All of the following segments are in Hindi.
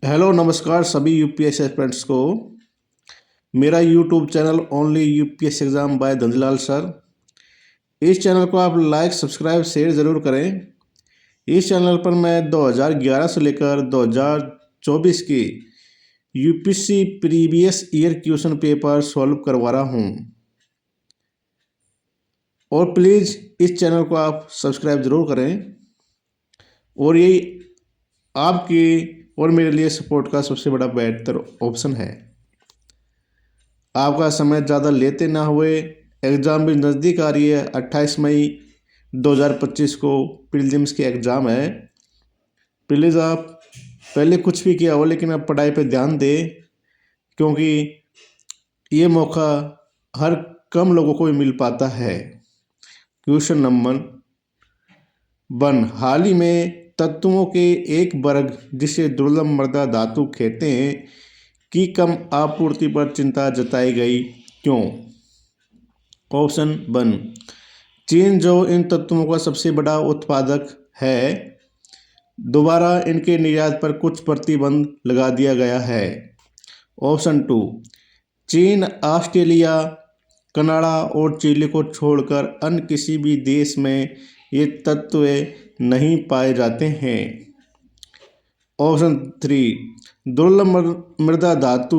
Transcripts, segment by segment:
हेलो नमस्कार सभी यूपीएससी एस्पिरेंट्स को। मेरा YouTube channel only UPSC exam by Dhandhalal sir. इस चैनल को आप लाइक सब्सक्राइब शेयर ज़रूर करें। इस चैनल पर मैं 2011 से लेकर 2024 की UPSC previous year question paper solve करवा रहा हूँ। और प्लीज़ इस चैनल को आप सब्सक्राइब ज़रूर करें। और यही आपकी और मेरे लिए सपोर्ट का सबसे बड़ा बेहतर ऑप्शन है। आपका समय ज़्यादा लेते ना हुए, एग्ज़ाम भी नज़दीक आ रही है। 28 मई 2025 को प्रीलिम्स की एग्ज़ाम है। प्लीज़ आप पहले कुछ भी किया हो लेकिन आप पढ़ाई पे ध्यान दें, क्योंकि ये मौका हर कम लोगों को ही मिल पाता है। क्वेश्चन नंबर 1, हाल ही में तत्वों के एक वर्ग जिसे दुर्लभ मृदा धातु कहते हैं की कम आपूर्ति पर चिंता जताई गई, क्यों? ऑप्शन 1, चीन जो इन तत्वों का सबसे बड़ा उत्पादक है, दोबारा इनके निर्यात पर कुछ प्रतिबंध लगा दिया गया है। ऑप्शन 2, चीन, ऑस्ट्रेलिया, कनाडा और चिली को छोड़कर अन्य किसी भी देश में ये तत्व नहीं पाए जाते हैं। ऑप्शन 3, दुर्लभ मृदा धातु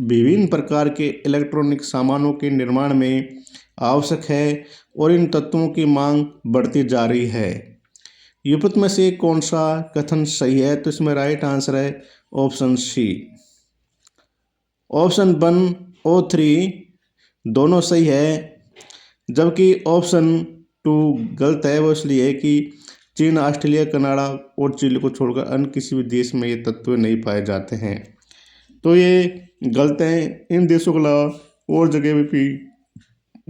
विभिन्न प्रकार के इलेक्ट्रॉनिक सामानों के निर्माण में आवश्यक है और इन तत्वों की मांग बढ़ती जा रही है। युक्त में से कौन सा कथन सही है? तो इसमें राइट आंसर है ऑप्शन सी। ऑप्शन 1 और 3 दोनों सही है, जबकि ऑप्शन 2 गलत है। वो इसलिए है कि चीन, ऑस्ट्रेलिया, कनाडा और चिली को छोड़कर अन्य किसी भी देश में ये तत्व नहीं पाए जाते हैं। तो ये गलत हैं। इन देशों के अलावा और जगह भी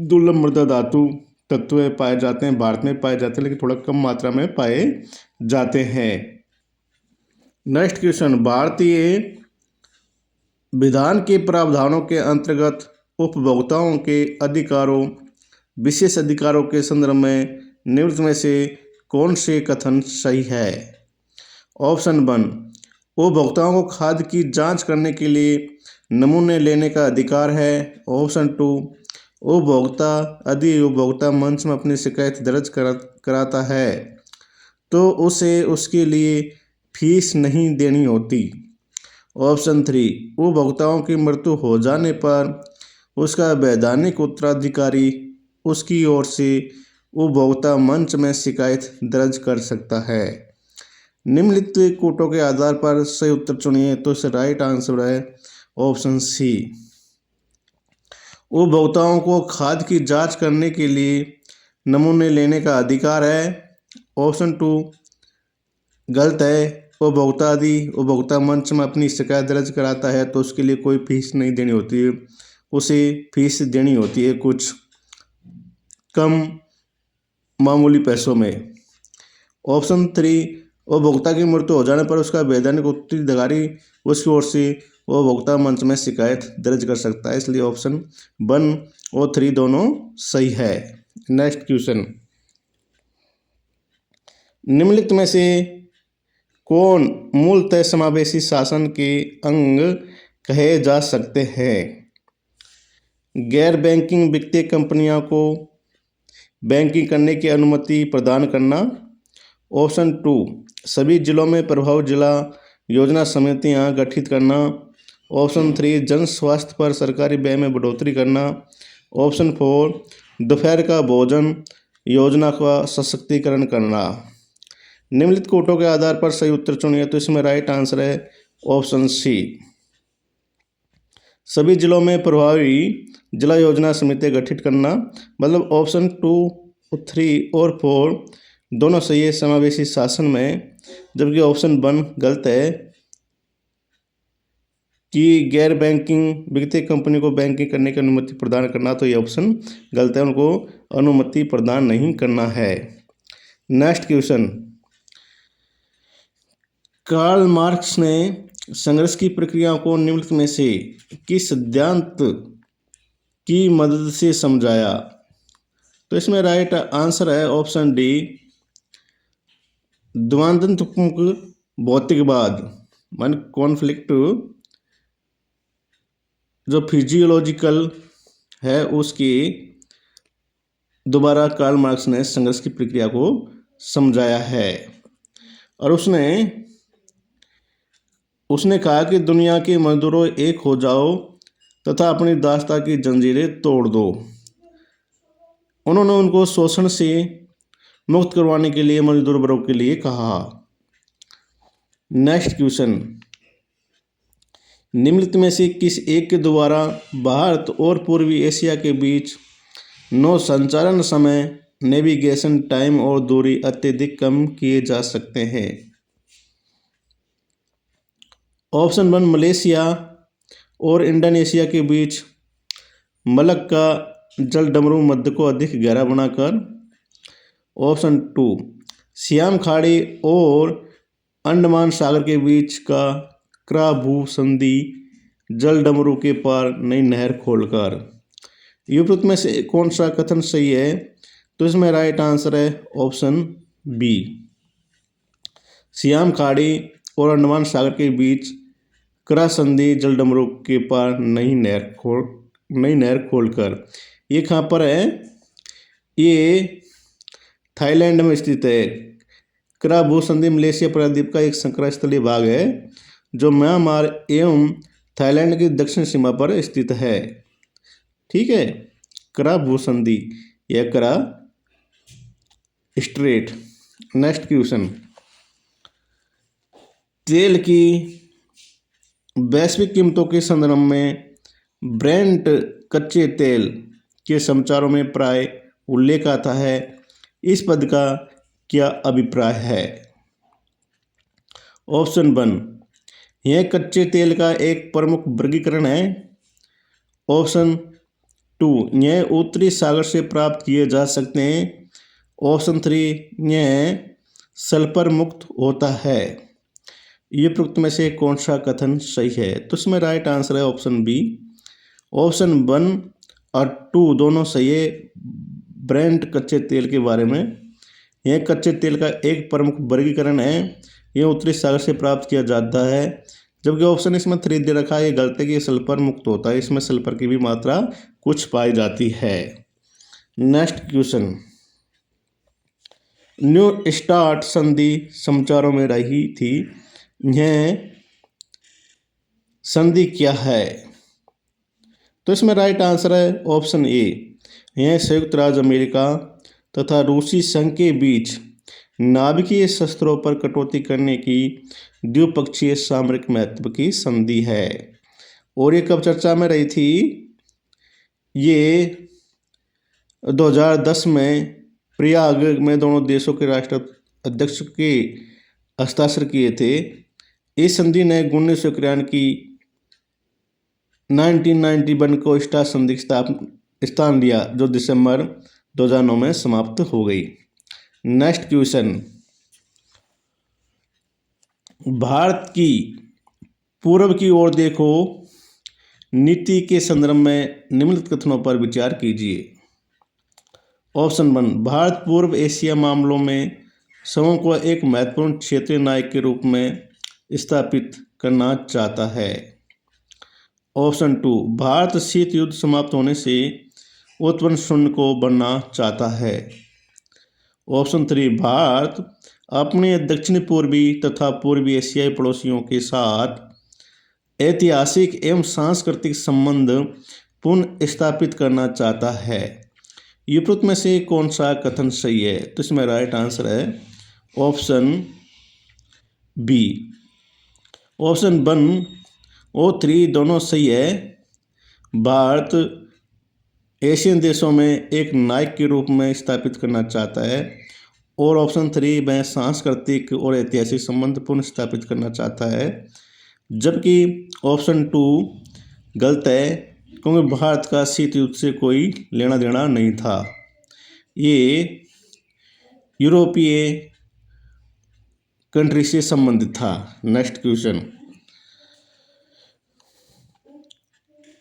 दुर्लभ मृदा धातु तत्व पाए जाते हैं। भारत में पाए जाते हैं लेकिन थोड़ा कम मात्रा में पाए जाते हैं। नेक्स्ट क्वेश्चन, भारतीय विधान के प्रावधानों के अंतर्गत उपभोक्ताओं के अधिकारों, विशेष अधिकारों के संदर्भ में निम्नलिखित में से कौन से कथन सही है? ऑप्शन 1, उपभोक्ताओं को खाद्य की जांच करने के लिए नमूने लेने का अधिकार है। ऑप्शन 2, उपभोक्ता यदि उपभोक्ता मंच में अपनी शिकायत दर्ज कराता है तो उसे उसके लिए फीस नहीं देनी होती। ऑप्शन 3, उपभोक्ताओं की मृत्यु हो जाने पर उसका वैधानिक उत्तराधिकारी उसकी ओर से उपभोक्ता मंच में शिकायत दर्ज कर सकता है। निम्नलिखित कोटों के आधार पर सही उत्तर चुनिए। तो इसका राइट आंसर है ऑप्शन सी। उपभोक्ताओं को खाद्य की जांच करने के लिए नमूने लेने का अधिकार है। ऑप्शन 2 गलत है। उपभोक्ता यदि उपभोक्ता मंच में अपनी शिकायत दर्ज कराता है तो उसके लिए कोई फीस नहीं देनी होती है, उसे फीस देनी होती है कुछ कम मामूली पैसों में। ऑप्शन 3, उपभोक्ता की मृत्यु हो जाने पर उसका वैधानिक उत्तराधिकारी उसकी ओर से उपभोक्ता मंच में शिकायत दर्ज कर सकता है। इसलिए ऑप्शन 1 और 3 दोनों सही है। नेक्स्ट क्वेश्चन, निम्नलिखित में से कौन मूलतः समावेशी शासन के अंग कहे जा सकते हैं? गैर बैंकिंग वित्तीय कंपनियों को बैंकिंग करने की अनुमति प्रदान करना। ऑप्शन 2, सभी जिलों में प्रभावी जिला योजना समितियां गठित करना। ऑप्शन 3, जन स्वास्थ्य पर सरकारी व्यय में बढ़ोतरी करना। ऑप्शन 4, दोपहर का भोजन योजना का सशक्तिकरण करना। निम्नलिखित कोटों के आधार पर सही उत्तर चुनिए। तो इसमें राइट आंसर है ऑप्शन सी, सभी जिलों में प्रभावी जिला योजना समिति गठित करना। मतलब ऑप्शन 2, 3 और 4 दोनों सही है समावेशी शासन में, जबकि ऑप्शन 1 गलत है कि गैर बैंकिंग वित्तीय कंपनी को बैंकिंग करने की अनुमति प्रदान करना। तो ये ऑप्शन गलत है, उनको अनुमति प्रदान नहीं करना है। नेक्स्ट क्वेश्चन, कार्ल मार्क्स ने संघर्ष की प्रक्रिया को निम्नलिखित में से किस सिद्धांत की मदद से समझाया? तो इसमें राइट आंसर है ऑप्शन डी, द्वंद्वात्मक भौतिकवाद। मान कॉन्फ्लिक्ट जो फिजियोलॉजिकल है उसकी दोबारा कार्ल मार्क्स ने संघर्ष की प्रक्रिया को समझाया है। और उसने कहा कि दुनिया के मजदूरों एक हो जाओ तथा अपनी दास्ता की जंजीरें तोड़ दो। उन्होंने उनको शोषण से मुक्त करवाने के लिए मजदूर वर्ग के लिए कहा। नेक्स्ट क्वेश्चन, निम्नलिखित में से किस एक के द्वारा भारत और पूर्वी एशिया के बीच नौ संचालन समय, नेविगेशन टाइम और दूरी अत्यधिक कम किए जा सकते हैं? ऑप्शन 1 मलेशिया और इंडोनेशिया के बीच मलक्का जल डमरू मध्य को अधिक गहरा बनाकर। ऑप्शन 2 सियाम खाड़ी और अंडमान सागर के बीच का क्रा भू संधि जल डमरू के पार नई नहर खोलकर। उपरोक्त में से कौन सा कथन सही है? तो इसमें राइट आंसर है ऑप्शन बी, सियाम खाड़ी और अंडमान सागर के बीच क्रा संधि जल डमरू के पार नई नहर खोलकर। ये कहाँ पर है? ये थाईलैंड में स्थित है। क्रा भू संधि मलेशिया प्रायद्वीप का एक संकरा स्थलीय भाग है जो म्यांमार एवं थाईलैंड की दक्षिण सीमा पर स्थित है। ठीक है, क्रा भू संधि या क्रा स्ट्रेट। नेक्स्ट क्वेश्चन, तेल की वैश्विक कीमतों के संदर्भ में ब्रेंट कच्चे तेल के समाचारों में प्राय उल्लेख आता है। इस पद का क्या अभिप्राय है? ऑप्शन 1 यह कच्चे तेल का एक प्रमुख वर्गीकरण है। ऑप्शन 2 यह उत्तरी सागर से प्राप्त किए जा सकते हैं। ऑप्शन 3 यह सल्फर मुक्त होता है। ये उपरोक्त में से कौन सा कथन सही है? तो इसमें राइट आंसर है ऑप्शन बी। ऑप्शन 1 और 2 दोनों सही है। ब्रेंट कच्चे तेल के बारे में, यह कच्चे तेल का एक प्रमुख वर्गीकरण है। यह उत्तरी सागर से प्राप्त किया जाता है। जबकि ऑप्शन इसमें 3 दे रखा है, ये गलत है कि सल्फर मुक्त होता है। इसमें सल्फर की भी मात्रा कुछ पाई जाती है। नेक्स्ट क्वेश्चन, न्यू स्टार्ट संधि समाचारों में रही थी, यह संधि क्या है? तो इसमें राइट आंसर है ऑप्शन ए, यह संयुक्त राज्य अमेरिका तथा रूसी संघ के बीच नाभिकीय शस्त्रों पर कटौती करने की द्विपक्षीय सामरिक महत्व की संधि है। और ये कब चर्चा में रही थी? ये 2010 में प्रयाग में दोनों देशों के राष्ट्र अध्यक्ष के हस्ताक्षर किए थे। इस संधि ने 1991 की 1991 को स्टार्ट संधि स्थान लिया जो दिसंबर 2009 में समाप्त हो गई। नेक्स्ट क्वेश्चन, भारत की पूर्व की ओर देखो नीति के संदर्भ में निम्नलिखित कथनों पर विचार कीजिए। ऑप्शन 1 भारत पूर्व एशिया मामलों में समूह को एक महत्वपूर्ण क्षेत्रीय नायक के रूप में स्थापित करना चाहता है। ऑप्शन 2 भारत शीत युद्ध समाप्त होने से उत्पन्न शून्य को बढ़ना चाहता है। ऑप्शन 3 भारत अपने दक्षिण पूर्वी तथा पूर्वी एशियाई पड़ोसियों के साथ ऐतिहासिक एवं सांस्कृतिक संबंध पुनः स्थापित करना चाहता है। उपरोक्त में से कौन सा कथन सही है? तो इसमें राइट आंसर है ऑप्शन बी। ऑप्शन 1 और 3 दोनों सही है। भारत एशियन देशों में एक नायक के रूप में स्थापित करना चाहता है। और ऑप्शन 3 में सांस्कृतिक और ऐतिहासिक संबंध पुनः स्थापित करना चाहता है। जबकि ऑप्शन 2 गलत है, क्योंकि भारत का शीत युद्ध से कोई लेना देना नहीं था। ये यूरोपीय कंट्री से संबंधित था। नेक्स्ट क्वेश्चन,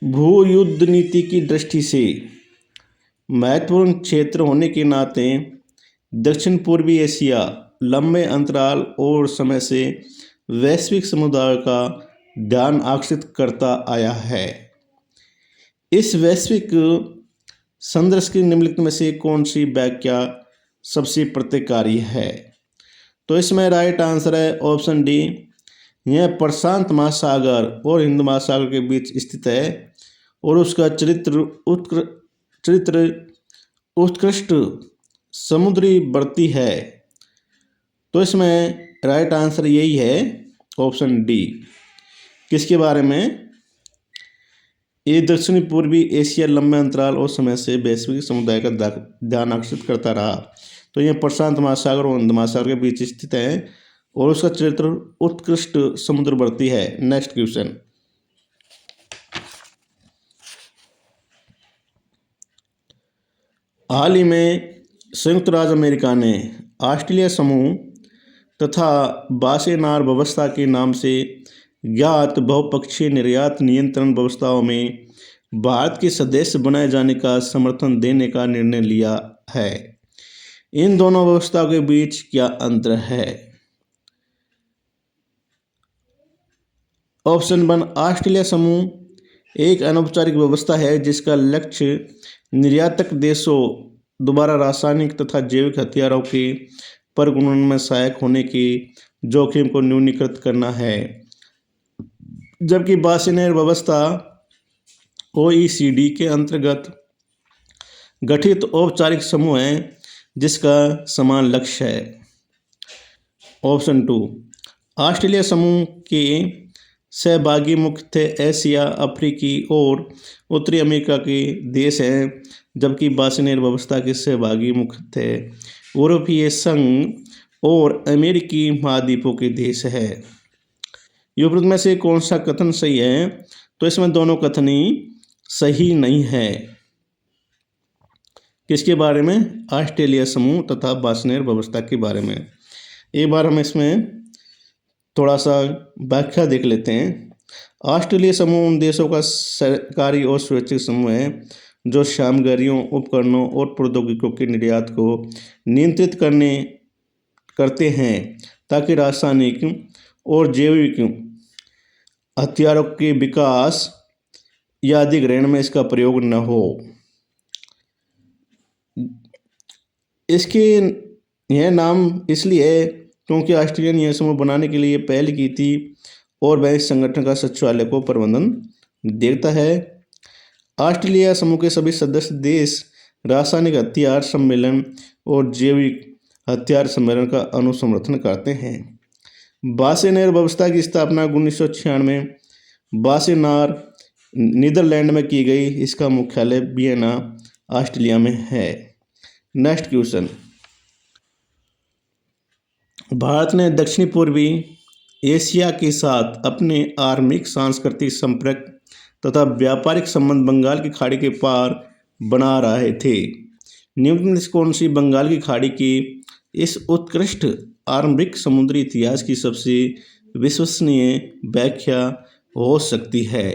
भू युद्ध नीति की दृष्टि से महत्वपूर्ण क्षेत्र होने के नाते दक्षिण पूर्वी एशिया लंबे अंतराल और समय से वैश्विक समुदाय का ध्यान आकर्षित करता आया है। इस वैश्विक संदर्भ की निम्नलिखित में से कौन सी व्याख्या सबसे प्रतिकारी है? तो इसमें राइट आंसर है ऑप्शन डी। यह प्रशांत महासागर और हिंद महासागर के बीच स्थित है और उसका चरित्र उत्कृष्ट समुद्री बढ़ती है। तो इसमें राइट आंसर यही है ऑप्शन डी। किसके बारे में? ये दक्षिणी पूर्वी एशिया लंबे अंतराल और समय से वैश्विक समुदाय का ध्यान आकर्षित करता रहा। तो यह प्रशांत महासागर और हिंद महासागर के बीच स्थित है और उसका चरित्र उत्कृष्ट समुद्रवर्ती है। Next question. हाल ही में संयुक्त राज्य अमेरिका ने ऑस्ट्रेलिया समूह तथा बासेनार व्यवस्था के नाम से ज्ञात बहुपक्षीय निर्यात नियंत्रण व्यवस्थाओं में भारत के सदस्य बनाए जाने का समर्थन देने का निर्णय लिया है। इन दोनों व्यवस्थाओं के बीच क्या अंतर है? ऑप्शन 1, ऑस्ट्रेलिया समूह एक अनौपचारिक व्यवस्था है जिसका लक्ष्य निर्यातक देशों द्वारा रासायनिक तथा जैविक हथियारों के परगुणन में सहायक होने के जोखिम को न्यूनीकृत करना है, जबकि बासेनार व्यवस्था OECD के अंतर्गत गठित औपचारिक समूह है जिसका समान लक्ष्य है। ऑप्शन 2, ऑस्ट्रेलिया समूह के सहभागी मुख्यतः एशिया, अफ्रीकी और उत्तरी अमेरिका के देश हैं, जबकि बासेनार व्यवस्था के सहभागी मुख्यतः यूरोपीय संघ और अमेरिकी महाद्वीपों के देश है। युवृत्त में से कौन सा कथन सही है? तो इसमें दोनों कथन ही सही नहीं है। किसके बारे में? ऑस्ट्रेलिया समूह तथा बासेनार व्यवस्था के बारे में। एक बार हम इसमें थोड़ा सा व्याख्या देख लेते हैं। ऑस्ट्रेलिया समूह उन देशों का सरकारी और स्वैच्छिक समूह है जो सामग्रियों, उपकरणों और प्रौद्योगिकियों के निर्यात को नियंत्रित करते हैं ताकि रासायनिक और जैविक हथियारों के विकास या अधिग्रहण में इसका प्रयोग न हो। इसके यह नाम इसलिए है क्योंकि ऑस्ट्रेलिया ने यह समूह बनाने के लिए पहल की थी और वह इस संगठन का सचिवालय को प्रबंधन देखता है। ऑस्ट्रेलिया समूह के सभी सदस्य देश रासायनिक हथियार सम्मेलन और जैविक हथियार सम्मेलन का अनुसमर्थन करते हैं। बासेनार व्यवस्था की स्थापना 1996 बासेनार नीदरलैंड में की गई। इसका मुख्यालय वियना ऑस्ट्रेलिया में है। Next question. भारत ने दक्षिणी पूर्वी एशिया के साथ अपने आर्थिक, सांस्कृतिक संपर्क तथा व्यापारिक संबंध बंगाल की खाड़ी के पार बना रहे थे। निम्न में से कौन सी बंगाल की खाड़ी की इस उत्कृष्ट आरंभिक समुद्री इतिहास की सबसे विश्वसनीय व्याख्या हो सकती है?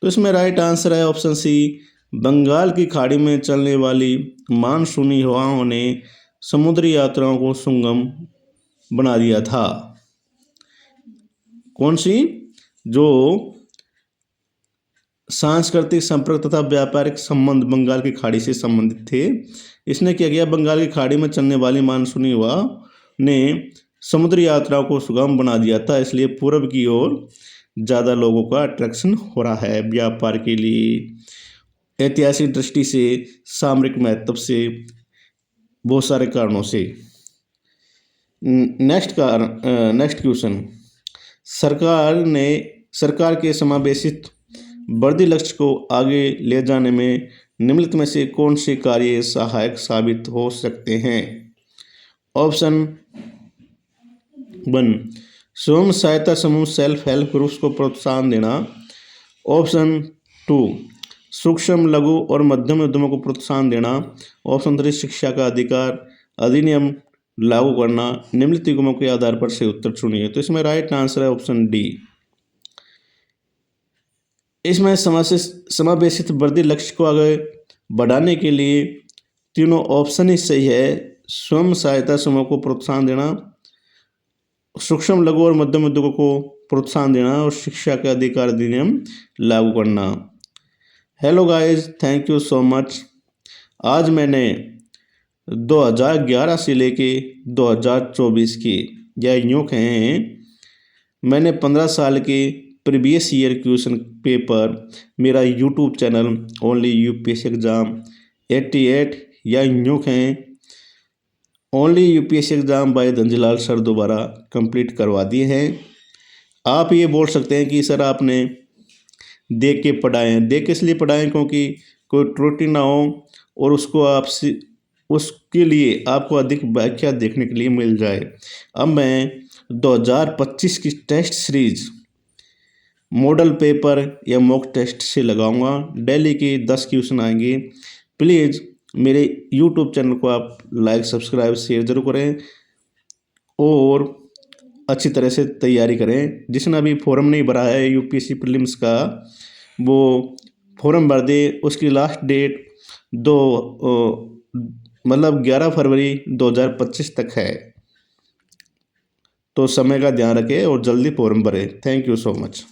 तो इसमें राइट आंसर है ऑप्शन सी। बंगाल की खाड़ी में चलने वाली मानसूनी हवाओं ने समुद्री यात्राओं को सुगम बना दिया था। कौन सी? जो सांस्कृतिक संपर्क तथा व्यापारिक संबंध बंगाल की खाड़ी से संबंधित थे। इसने क्या किया? बंगाल की खाड़ी में चलने वाली मानसूनी हवा ने समुद्री यात्राओं को सुगम बना दिया था, इसलिए पूर्व की ओर ज़्यादा लोगों का अट्रैक्शन हो रहा है व्यापार के लिए, ऐतिहासिक दृष्टि से, सामरिक महत्व से, बहुत सारे कारणों से। Next question. सरकार के समावेशित वर्दी लक्ष्य को आगे ले जाने में निम्नलिखित में से कौन से कार्य सहायक साबित हो सकते हैं? ऑप्शन 1, स्वयं सहायता समूह सेल्फ हेल्प ग्रुप्स को प्रोत्साहन देना। ऑप्शन 2, सूक्ष्म, लघु और मध्यम उद्यमों को प्रोत्साहन देना। ऑप्शन 3, शिक्षा का अधिकार अधिनियम लागू करना। निम्नलिखित युग्मों के आधार पर सही उत्तर चुनिए। तो इसमें राइट आंसर है ऑप्शन डी। इसमें समावेशित वर्दी लक्ष्य को आगे बढ़ाने के लिए तीनों ऑप्शन ही सही है। स्वयं सहायता समूह को प्रोत्साहन देना, सूक्ष्म लघु और मध्यम उद्योगों को प्रोत्साहन देना और शिक्षा के अधिकार अधिनियम लागू करना। Hello guys, thank you so much. आज मैंने 2011 से लेके 2024 की, या यूँ कहें मैंने 15 साल के प्रीवियस ईयर क्वेश्चन पेपर मेरा YouTube channel only UPSC exam 88, या यूँ कहें only UPSC exam by Dhanjilal sir दोबारा कंप्लीट करवा दिए हैं। आप ये बोल सकते हैं कि सर आपने देख के पढ़ाएँ, देख के इसलिए पढ़ाएँ क्योंकि कोई त्रुटि ना हो और उसको आपसे उसके लिए आपको अधिक व्याख्या देखने के लिए मिल जाए। अब मैं 2025 की टेस्ट सीरीज मॉडल पेपर या मॉक टेस्ट से लगाऊंगा। डेली के 10 क्वेश्चन आएंगे। प्लीज़ मेरे यूट्यूब चैनल को आप लाइक सब्सक्राइब शेयर ज़रूर करें और अच्छी तरह से तैयारी करें। जिसने अभी फॉर्म नहीं भरा है यूपीएससी प्रीलिम्स का, वो फॉर्म भर दे। उसकी लास्ट डेट 11 फरवरी 2025 तक है, तो समय का ध्यान रखें और जल्दी फॉर्म भरें। Thank you so much.